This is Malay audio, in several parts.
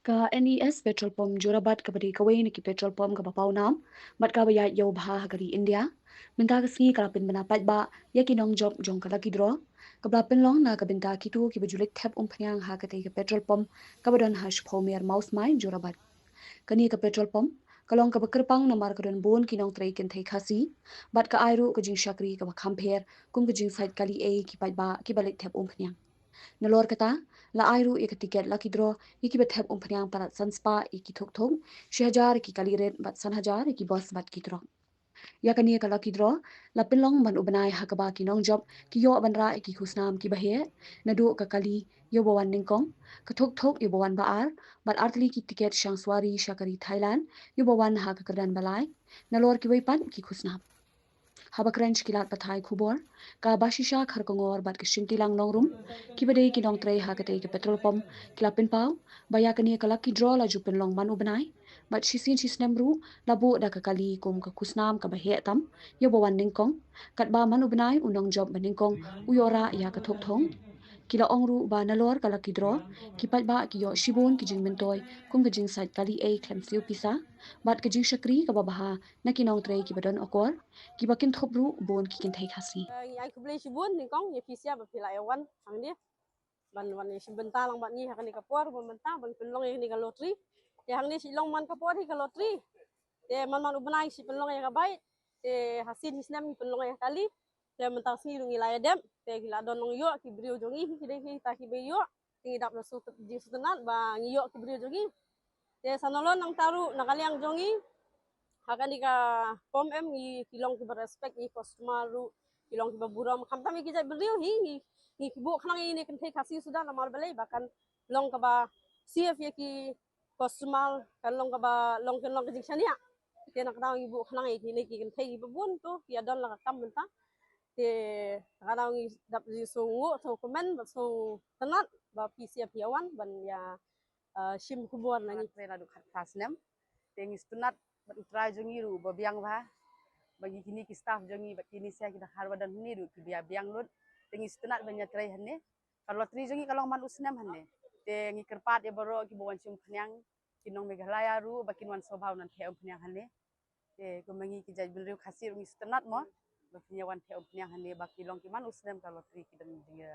Ka NES petrol pump Jorabat ka badi kawai ni ki petrol pump ka bapaw nam mat ka baya yo bha gari India minta ka sni ka pin bana pat ba ya ki nong job jong ka laki dro ka bla pin long na ka binta ki tu ki bajulik thep phanyang ha ka te ka petrol pump ka badon hash phomer mouse mai Jorabat kani ka petrol pump kalong ka bakrpang na mar ka don bon ki nong trei kin thei khasi bat ka airu ka jing shakri ka ba khampher kum ka jing side kali e ki pat ba ki balik thep phanyang Nalor kata, la airu ik tiket la kidro, iki bet heb umpenyang parat sanspa iki thok thok, shihajar iki kaliret bat sanhajar iki bos bat kidro. Ya kani ka la kidro, la pinlong ban ubanai hakaba ki nong job, ki yo banra iki khusnam ki bahe, nadu ka kali yo bawan ningkong, ka thok thok yo bawan baar, bat artli ki tiket syang swari syakari Thailand, yo bawan ha ka kerdan balai, nalor ki waipan ki khusnam. Habak ranch kilat pathai khubor ka bashisha khar kongor bat ke shimti lang long rum ki badai ki nong trei ha ke petrol pump kilapin pau baya kani ka lucky draw la jupin long manu banai bat shisin shisnem ru labu da ka kali kum ka kusnam ka bahe tam yo bawan ningkong kat ba manu banai unong job maningkong uyora ya ka thok thong kila ongru ba nalor kala kidro kipat ba ki yo shibun ki jing mentoy kum ki jing sait kali e klem siu pisa bat ki jing shakri ka babaha na kinong trei ki badon okor ki bakin thopru bon ki kin thai khasi Ai kublai shibun ni kong ya kisia ba pila yawan ang dia ban ban ni sebentar lang ban ni hakani kapor ban bentar ban pelong ni ka lotri ya hang ni silong man kapor hi ka lotri te man man ubenai si pelong ya ka bai te hasin hisnam ni pelong ya kali te mentar si lungi laya dem te gila don long yo ki brio jongi ki de ki ta ki be yo ki dap na su di sutenat ba ngi yo ki brio jongi te sanolon nang taru nakaliang jongi hakani ka pom em ni kilong ki respect ni kosmaru kilong ki buram kam tami ki jai beriu hi bu khlang ini kan thei khasi sudah namar balai bahkan long ka ba CF ye ki kosmal kan long ka ba long ke jing sania ke nak tahu ibu khlang ini ki kan thei bun tu ki adon la kam benta te kadang dap ji sungu to komen ba so tenat ba PCF yawan ban ya shim kubur nani Trela du khasnem tengis tunat bat utra jongi ru ba biang ba bagi kini ki staff jongi bat kini saya kita harwadan ni ru ki biang lut tengis tunat banya trai hanne kalau tri jongi kalau man usnem hanne tengi kerpat ya baro ki bawan cum khanyang kinong megalaya ru bakin wan sobhau nan theo khanyang hanne te kumangi ki jaj bilriu khasir ngi tunat mo bakinya wan theo khanyang hanne bakilong ki man usnem kalau tri ki dan dia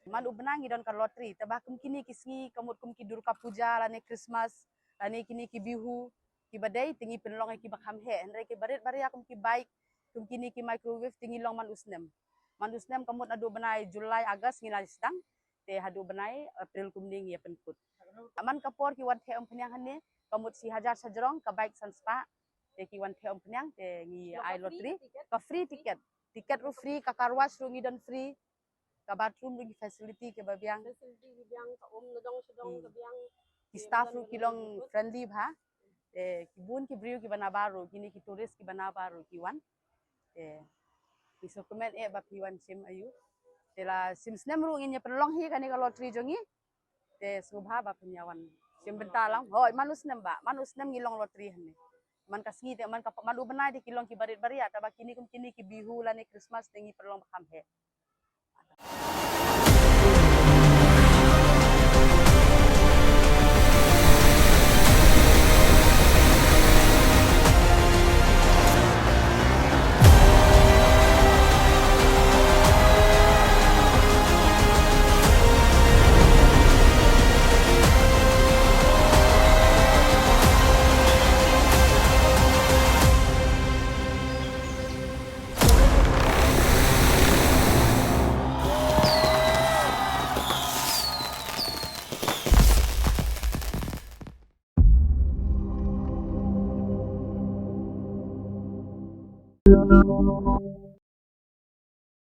man ubnangi don kalau tri tabakum kini kisngi kamut kum ki durga puja lane Christmas lane kini ki bihu ki badai tingi penlong ki bakham he andre ki barit bari akum ki baik kum kini ki microwave tingi long man usnem kamut adu benai Julai Agas ngilai sedang te hadu benai April kumning ya penkut aman kapor ki wan the penyang hane kamut si hajar sajrong ka baik sanspa te ki wan the penyang te ngi ai lottery ka free tiket ru free ka karwas ru ngi don free ka bathroom ru facility ke babiang facility biang ka nodong sedong ka biang ki staff ru kilong friendly bha kibun ki brio ki bana baru kini ki turis ki bana baru ki wan ki dokumen ba piwan sim ayu tela sim snem ru nginya pelong hi kani kalau tri jongi te subha ba penyawan sim bentalang hoi manus nem ngilong lotri hane man kasngi te man ka manu benai di kilong ki barit baria ta ba kini kum kini ki bihu lani Christmas tengi pelong bakam he